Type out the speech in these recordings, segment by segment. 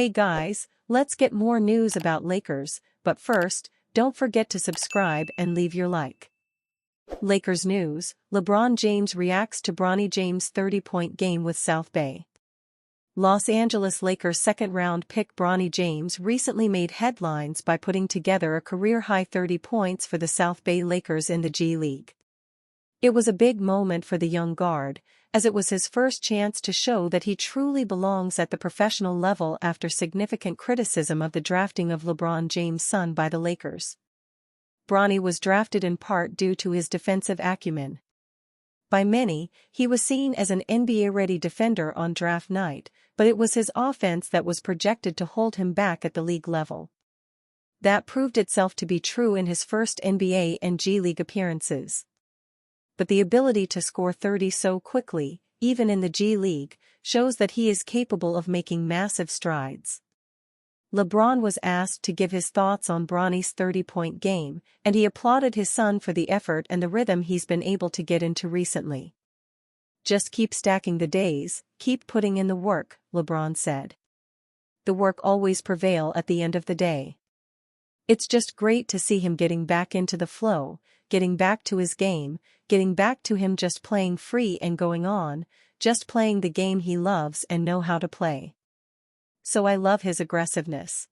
Hey guys, let's get more news about Lakers, but first, don't forget to subscribe and leave your like. Lakers news: LeBron James reacts to Bronny James' 30-point game with South Bay. Los Angeles Lakers second-round pick Bronny James recently made headlines by putting together a career-high 30 points for the South Bay Lakers in the G League. It was a big moment for the young guard, as it was his first chance to show that he truly belongs at the professional level after significant criticism of the drafting of LeBron James' son by the Lakers. Bronny was drafted in part due to his defensive acumen. By many, he was seen as an NBA-ready defender on draft night, but it was his offense that was projected to hold him back at the league level. That proved itself to be true in his first NBA and G League appearances. But the ability to score 30 so quickly, even in the G League, shows that he is capable of making massive strides. LeBron was asked to give his thoughts on Bronny's 30-point game, and he applauded his son for the effort and the rhythm he's been able to get into recently. "Just keep stacking the days, keep putting in the work," LeBron said. "The work always prevails at the end of the day. It's just great to see him getting back into the flow, getting back to his game, getting back to him just playing free and going on, just playing the game he loves and know how to play. So I love his aggressiveness.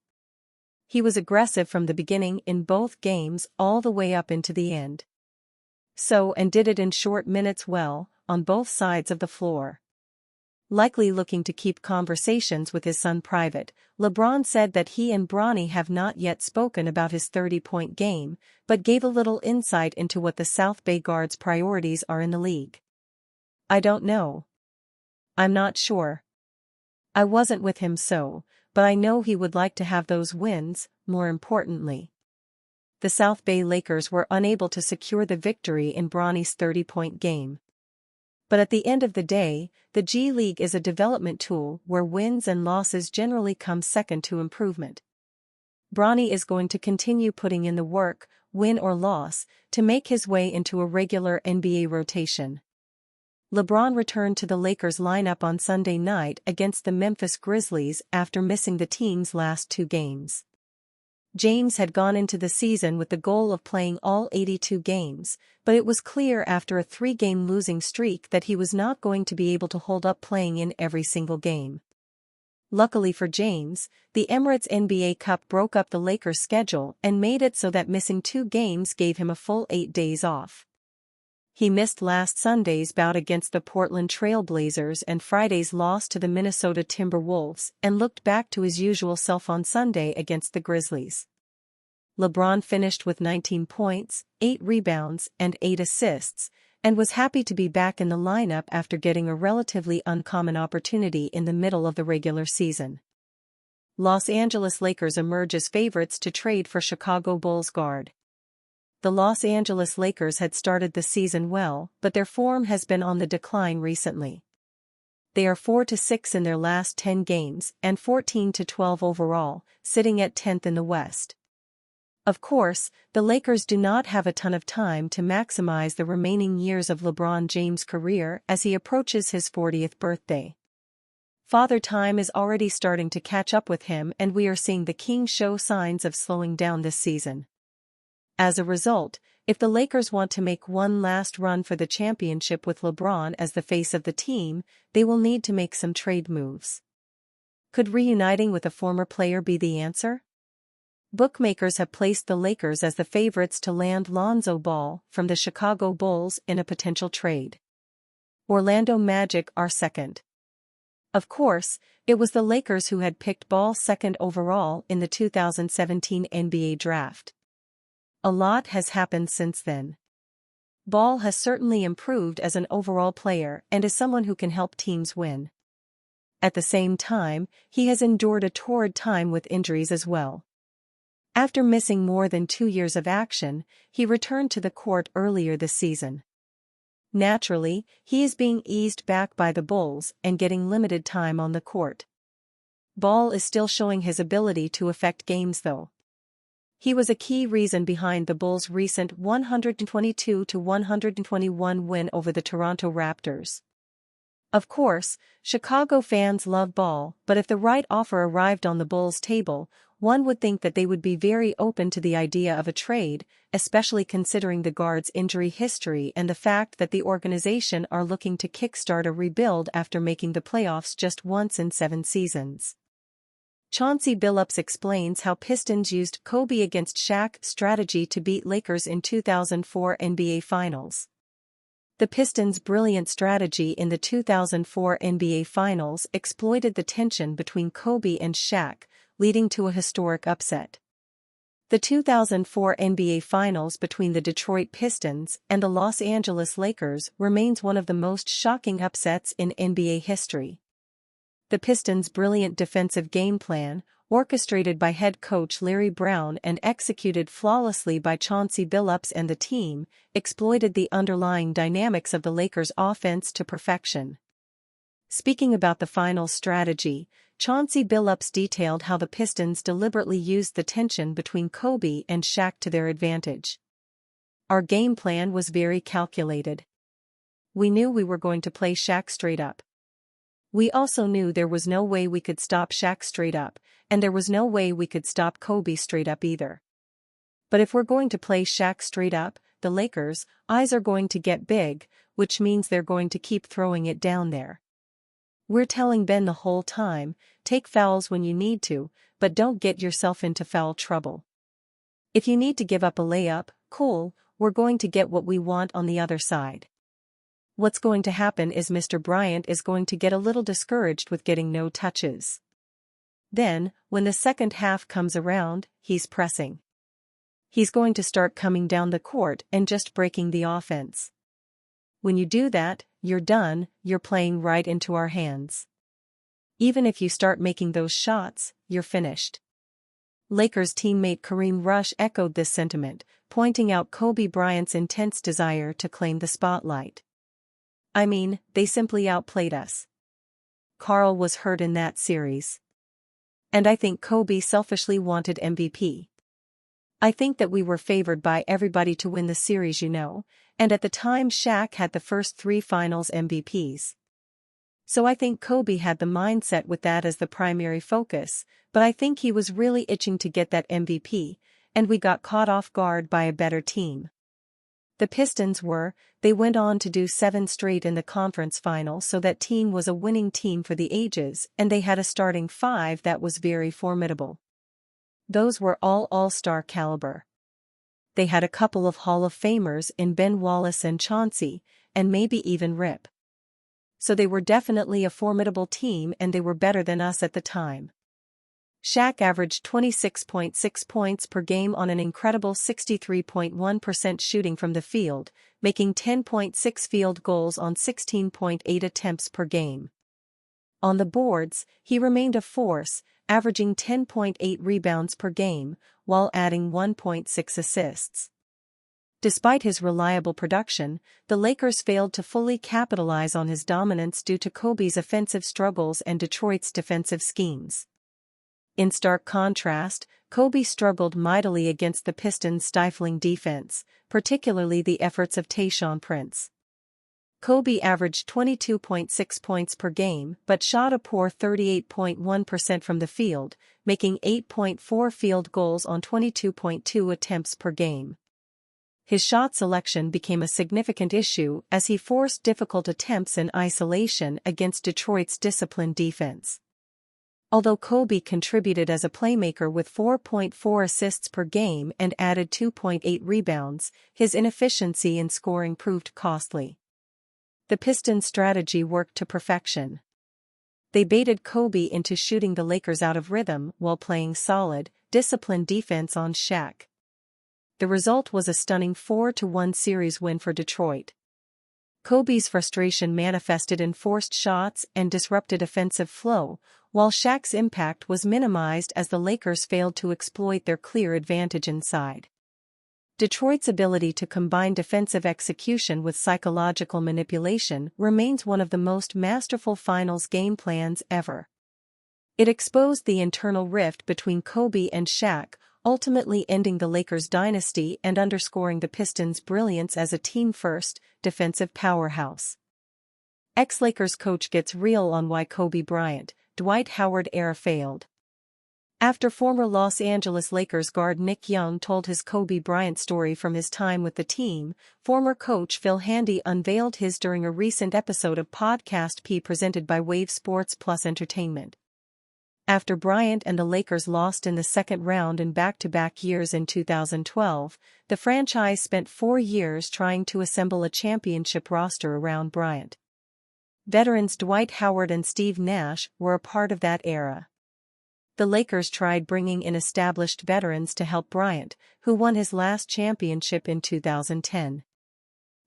He was aggressive from the beginning in both games all the way up into the end. And did it in short minutes well, on both sides of the floor." Likely looking to keep conversations with his son private, LeBron said that he and Bronny have not yet spoken about his 30-point game, but gave a little insight into what the South Bay guard's priorities are in the league. "I don't know. I'm not sure. I wasn't with him but I know he would like to have those wins, more importantly." The South Bay Lakers were unable to secure the victory in Bronny's 30-point game. But at the end of the day, the G League is a development tool where wins and losses generally come second to improvement. Bronny is going to continue putting in the work, win or loss, to make his way into a regular NBA rotation. LeBron returned to the Lakers lineup on Sunday night against the Memphis Grizzlies after missing the team's last two games. James had gone into the season with the goal of playing all 82 games, but it was clear after a 3-game losing streak that he was not going to be able to hold up playing in every single game. Luckily for James, the Emirates NBA Cup broke up the Lakers' schedule and made it so that missing 2 games gave him a full 8 days off. He missed last Sunday's bout against the Portland Trail Blazers and Friday's loss to the Minnesota Timberwolves and looked back to his usual self on Sunday against the Grizzlies. LeBron finished with 19 points, 8 rebounds and 8 assists, and was happy to be back in the lineup after getting a relatively uncommon opportunity in the middle of the regular season. Los Angeles Lakers emerge as favorites to trade for Chicago Bulls guard. The Los Angeles Lakers had started the season well, but their form has been on the decline recently. They are 4-6 in their last 10 games and 14-12 overall, sitting at 10th in the West. Of course, the Lakers do not have a ton of time to maximize the remaining years of LeBron James' career as he approaches his 40th birthday. Father Time is already starting to catch up with him, and we are seeing the King show signs of slowing down this season. As a result, if the Lakers want to make one last run for the championship with LeBron as the face of the team, they will need to make some trade moves. Could reuniting with a former player be the answer? Bookmakers have placed the Lakers as the favorites to land Lonzo Ball from the Chicago Bulls in a potential trade. Orlando Magic are second. Of course, it was the Lakers who had picked Ball second overall in the 2017 NBA draft. A lot has happened since then. Ball has certainly improved as an overall player and as someone who can help teams win. At the same time, he has endured a torrid time with injuries as well. After missing more than 2 years of action, he returned to the court earlier this season. Naturally, he is being eased back by the Bulls and getting limited time on the court. Ball is still showing his ability to affect games though. He was a key reason behind the Bulls' recent 122-121 win over the Toronto Raptors. Of course, Chicago fans love ball, but if the right offer arrived on the Bulls' table, one would think that they would be very open to the idea of a trade, especially considering the guard's injury history and the fact that the organization are looking to kickstart a rebuild after making the playoffs just once in 7 seasons. Chauncey Billups explains how Pistons used Kobe against Shaq strategy to beat Lakers in 2004 NBA Finals. The Pistons' brilliant strategy in the 2004 NBA Finals exploited the tension between Kobe and Shaq, leading to a historic upset. The 2004 NBA Finals between the Detroit Pistons and the Los Angeles Lakers remains one of the most shocking upsets in NBA history. The Pistons' brilliant defensive game plan, orchestrated by head coach Larry Brown and executed flawlessly by Chauncey Billups and the team, exploited the underlying dynamics of the Lakers' offense to perfection. Speaking about the finals strategy, Chauncey Billups detailed how the Pistons deliberately used the tension between Kobe and Shaq to their advantage. Our game plan was very calculated. We knew we were going to play Shaq straight up. We also knew there was no way we could stop Shaq straight up, and there was no way we could stop Kobe straight up either. But if we're going to play Shaq straight up, the Lakers' eyes are going to get big, which means they're going to keep throwing it down there. We're telling Ben the whole time, take fouls when you need to, but don't get yourself into foul trouble. If you need to give up a layup, cool, we're going to get what we want on the other side. What's going to happen is Mr. Bryant is going to get a little discouraged with getting no touches. Then, when the second half comes around, he's pressing. He's going to start coming down the court and just breaking the offense. When you do that, you're done, you're playing right into our hands. Even if you start making those shots, you're finished. Lakers teammate Kareem Rush echoed this sentiment, pointing out Kobe Bryant's intense desire to claim the spotlight. I mean, they simply outplayed us. Karl was hurt in that series. And I think Kobe selfishly wanted MVP. I think that we were favored by everybody to win the series, and at the time Shaq had the first 3 finals MVPs. So I think Kobe had the mindset with that as the primary focus, but I think he was really itching to get that MVP, and we got caught off guard by a better team. The Pistons they went on to do 7 straight in the conference final, so that team was a winning team for the ages, and they had a starting 5 that was very formidable. Those were all all-star caliber. They had a couple of Hall of Famers in Ben Wallace and Chauncey, and maybe even Rip. So they were definitely a formidable team, and they were better than us at the time. Shaq averaged 26.6 points per game on an incredible 63.1% shooting from the field, making 10.6 field goals on 16.8 attempts per game. On the boards, he remained a force, averaging 10.8 rebounds per game, while adding 1.6 assists. Despite his reliable production, the Lakers failed to fully capitalize on his dominance due to Kobe's offensive struggles and Detroit's defensive schemes. In stark contrast, Kobe struggled mightily against the Pistons' stifling defense, particularly the efforts of Tayshaun Prince. Kobe averaged 22.6 points per game but shot a poor 38.1% from the field, making 8.4 field goals on 22.2 attempts per game. His shot selection became a significant issue as he forced difficult attempts in isolation against Detroit's disciplined defense. Although Kobe contributed as a playmaker with 4.4 assists per game and added 2.8 rebounds, his inefficiency in scoring proved costly. The Pistons' strategy worked to perfection. They baited Kobe into shooting the Lakers out of rhythm while playing solid, disciplined defense on Shaq. The result was a stunning 4-1 series win for Detroit. Kobe's frustration manifested in forced shots and disrupted offensive flow, while Shaq's impact was minimized as the Lakers failed to exploit their clear advantage inside. Detroit's ability to combine defensive execution with psychological manipulation remains one of the most masterful finals game plans ever. It exposed the internal rift between Kobe and Shaq, ultimately ending the Lakers' dynasty and underscoring the Pistons' brilliance as a team-first, defensive powerhouse. Ex-Lakers coach gets real on why Kobe Bryant, Dwight Howard era failed. After former Los Angeles Lakers guard Nick Young told his Kobe Bryant story from his time with the team, former coach Phil Handy unveiled his during a recent episode of Podcast P presented by Wave Sports Plus Entertainment. After Bryant and the Lakers lost in the second round in back-to-back years in 2012, the franchise spent 4 years trying to assemble a championship roster around Bryant. Veterans Dwight Howard and Steve Nash were a part of that era. The Lakers tried bringing in established veterans to help Bryant, who won his last championship in 2010.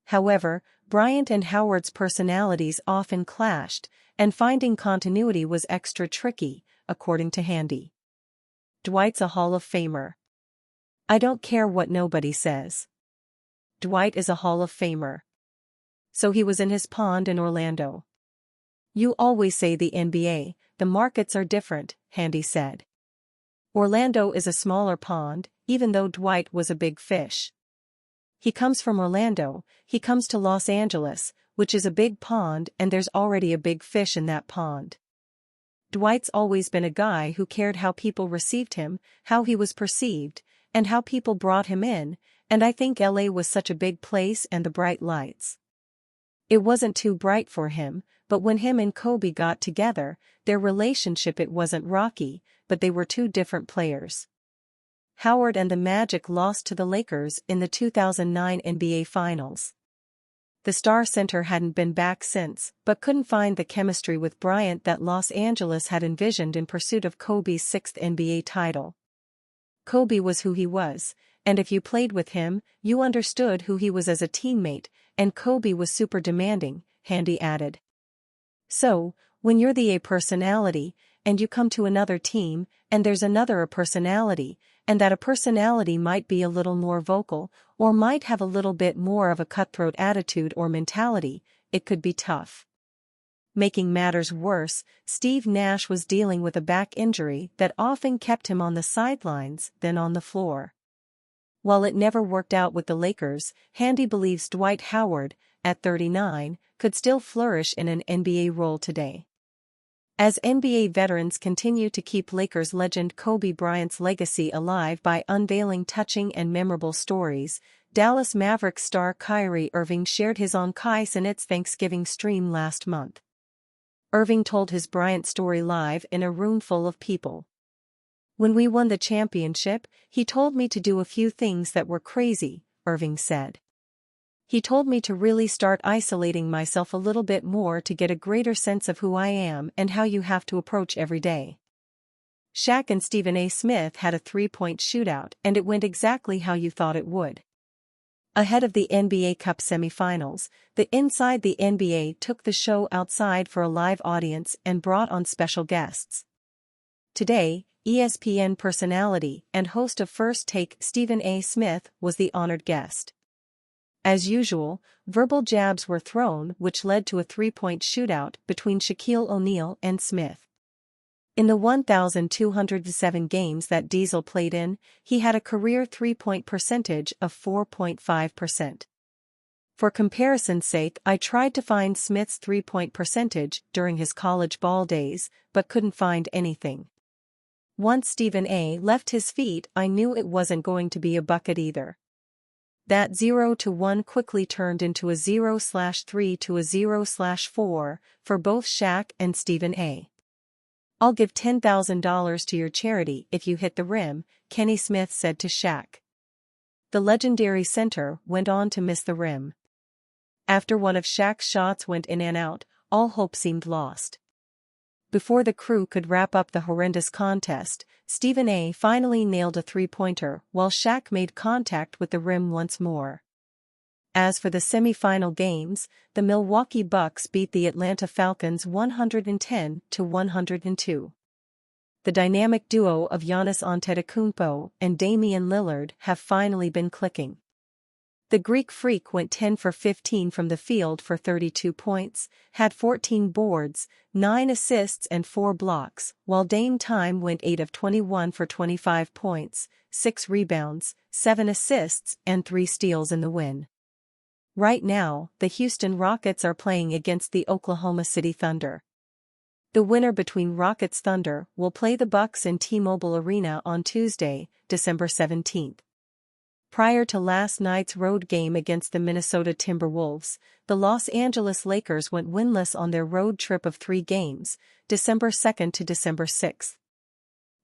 However, Bryant and Howard's personalities often clashed, and finding continuity was extra tricky, according to Handy. Dwight's a Hall of Famer. I don't care what nobody says. Dwight is a Hall of Famer. So he was in his pond in Orlando. You always say the NBA, the markets are different, Handy said. Orlando is a smaller pond, even though Dwight was a big fish. He comes from Orlando, he comes to Los Angeles, which is a big pond, and there's already a big fish in that pond. Dwight's always been a guy who cared how people received him, how he was perceived, and how people brought him in, and I think LA was such a big place and the bright lights. It wasn't too bright for him, but when him and Kobe got together, their relationship it wasn't rocky, but they were two different players. Howard and the Magic lost to the Lakers in the 2009 NBA Finals. The star center hadn't been back since, but couldn't find the chemistry with Bryant that Los Angeles had envisioned in pursuit of Kobe's 6th NBA title. Kobe was who he was, and if you played with him, you understood who he was as a teammate, and Kobe was super demanding, Handy added. So, when you're the A personality, and you come to another team, and there's another A personality, and that A personality might be a little more vocal, or might have a little bit more of a cutthroat attitude or mentality, it could be tough. Making matters worse, Steve Nash was dealing with a back injury that often kept him on the sidelines than on the floor. While it never worked out with the Lakers, Handy believes Dwight Howard, at 39, could still flourish in an NBA role today. As NBA veterans continue to keep Lakers legend Kobe Bryant's legacy alive by unveiling touching and memorable stories, Dallas Mavericks star Kyrie Irving shared his on Kai Cenat's Thanksgiving stream last month. Irving told his Bryant story live in a room full of people. When we won the championship, he told me to do a few things that were crazy, Irving said. He told me to really start isolating myself a little bit more to get a greater sense of who I am and how you have to approach every day. Shaq and Stephen A. Smith had a three-point shootout and it went exactly how you thought it would. Ahead of the NBA Cup semifinals, the Inside the NBA took the show outside for a live audience and brought on special guests. Today, ESPN personality and host of First Take Stephen A. Smith was the honored guest. As usual, verbal jabs were thrown which led to a three-point shootout between Shaquille O'Neal and Smith. In the 1,207 games that Diesel played in, he had a career three-point percentage of 4.5%. For comparison's sake, I tried to find Smith's three-point percentage during his college ball days, but couldn't find anything. Once Stephen A. left his feet, I knew it wasn't going to be a bucket either. That 0-1 quickly turned into a 0/3 to a 0/4 for both Shaq and Stephen A. I'll give $10,000 to your charity if you hit the rim, Kenny Smith said to Shaq. The legendary center went on to miss the rim. After one of Shaq's shots went in and out, all hope seemed lost. Before the crew could wrap up the horrendous contest, Stephen A. finally nailed a three-pointer while Shaq made contact with the rim once more. As for the semi-final games, the Milwaukee Bucks beat the Atlanta Falcons 110-102. The dynamic duo of Giannis Antetokounmpo and Damian Lillard have finally been clicking. The Greek Freak went 10 for 15 from the field for 32 points, had 14 boards, 9 assists and 4 blocks, while Dame Time went 8 of 21 for 25 points, 6 rebounds, 7 assists and 3 steals in the win. Right now, the Houston Rockets are playing against the Oklahoma City Thunder. The winner between Rockets Thunder will play the Bucks in T-Mobile Arena on Tuesday, December 17. Prior to last night's road game against the Minnesota Timberwolves, the Los Angeles Lakers went winless on their road trip of 3 games, December 2 to December 6.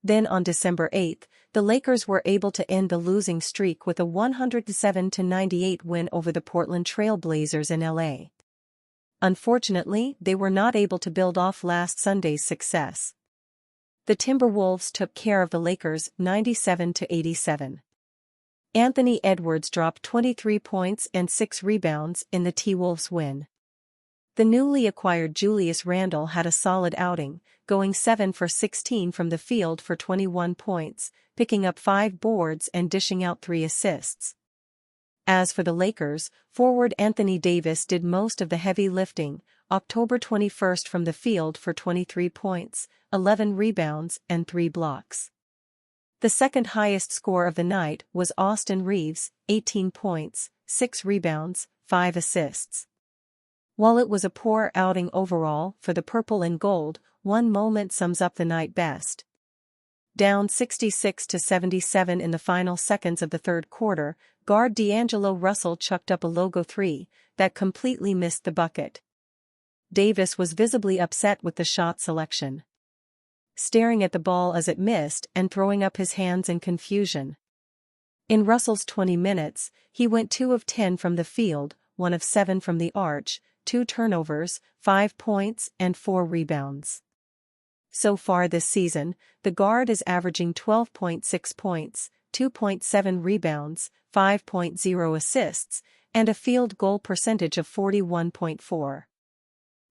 Then on December 8, the Lakers were able to end the losing streak with a 107-98 win over the Portland Trail Blazers in LA. Unfortunately, they were not able to build off last Sunday's success. The Timberwolves took care of the Lakers 97-87. Anthony Edwards dropped 23 points and 6 rebounds in the T-Wolves win. The newly acquired Julius Randle had a solid outing, going 7 for 16 from the field for 21 points, picking up 5 boards and dishing out 3 assists. As for the Lakers, forward Anthony Davis did most of the heavy lifting, October 21 from the field for 23 points, 11 rebounds and 3 blocks. The second highest score of the night was Austin Reeves, 18 points, 6 rebounds, 5 assists. While it was a poor outing overall for the purple and gold, one moment sums up the night best. Down 66-77 in the final seconds of the third quarter, guard D'Angelo Russell chucked up a logo 3 that completely missed the bucket. Davis was visibly upset with the shot selection, staring at the ball as it missed and throwing up his hands in confusion. In Russell's 20 minutes, he went 2 of 10 from the field, 1 of 7 from the arch, 2 turnovers, 5 points and 4 rebounds. So far this season, the guard is averaging 12.6 points, 2.7 rebounds, 5.0 assists, and a field goal percentage of 41.4.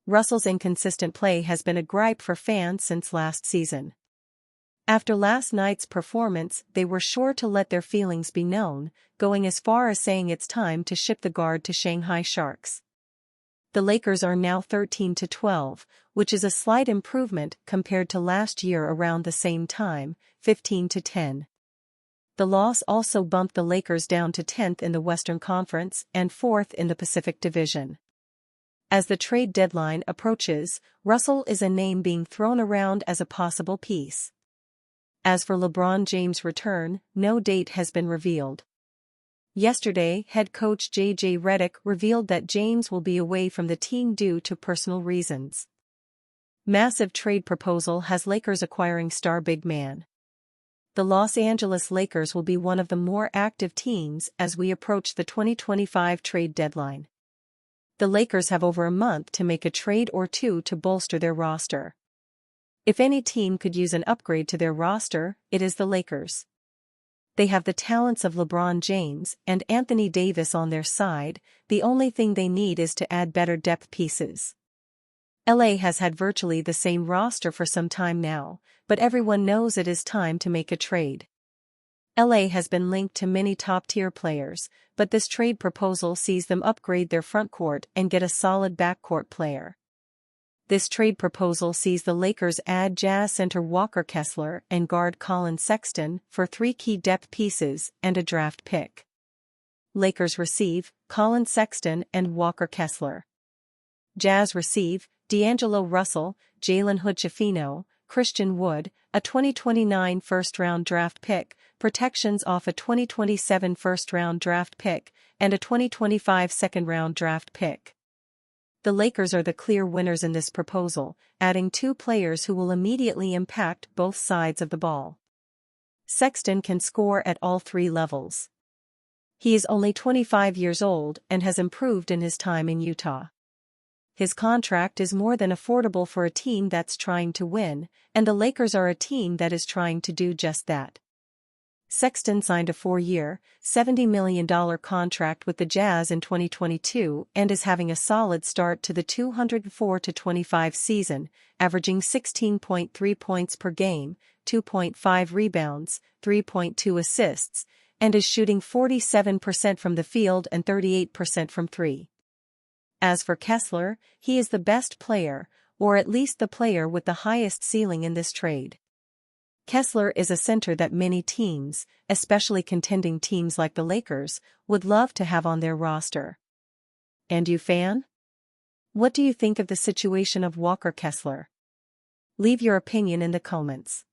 Russell's inconsistent play has been a gripe for fans since last season. After last night's performance, they were sure to let their feelings be known, going as far as saying it's time to ship the guard to Shanghai Sharks. The Lakers are now 13-12, which is a slight improvement compared to last year around the same time, 15-10. The loss also bumped the Lakers down to 10th in the Western Conference and 4th in the Pacific Division. As the trade deadline approaches, Russell is a name being thrown around as a possible piece. As for LeBron James' return, no date has been revealed. Yesterday, head coach J.J. Redick revealed that James will be away from the team due to personal reasons. Massive trade proposal has Lakers acquiring star big man. The Los Angeles Lakers will be one of the more active teams as we approach the 2025 trade deadline. The Lakers have over a month to make a trade or two to bolster their roster. If any team could use an upgrade to their roster, it is the Lakers. They have the talents of LeBron James and Anthony Davis on their side, the only thing they need is to add better depth pieces. LA has had virtually the same roster for some time now, but everyone knows it is time to make a trade. LA has been linked to many top-tier players, but this trade proposal sees them upgrade their frontcourt and get a solid backcourt player. This trade proposal sees the Lakers add Jazz center Walker Kessler and guard Colin Sexton for 3 key depth pieces and a draft pick. Lakers receive Colin Sexton and Walker Kessler. Jazz receive D'Angelo Russell, Jalen Hood-Schifino, Christian Wood, a 2029 first-round draft pick, protections off a 2027 first-round draft pick, and a 2025 second-round draft pick. The Lakers are the clear winners in this proposal, adding 2 players who will immediately impact both sides of the ball. Sexton can score at all 3 levels. He is only 25 years old and has improved in his time in Utah. His contract is more than affordable for a team that's trying to win, and the Lakers are a team that is trying to do just that. Sexton signed a 4-year, $70 million contract with the Jazz in 2022 and is having a solid start to the 204-25 season, averaging 16.3 points per game, 2.5 rebounds, 3.2 assists, and is shooting 47% from the field and 38% from 3. As for Kessler, he is the best player, or at least the player with the highest ceiling in this trade. Kessler is a center that many teams, especially contending teams like the Lakers, would love to have on their roster. And you fan? What do you think of the situation of Walker Kessler? Leave your opinion in the comments.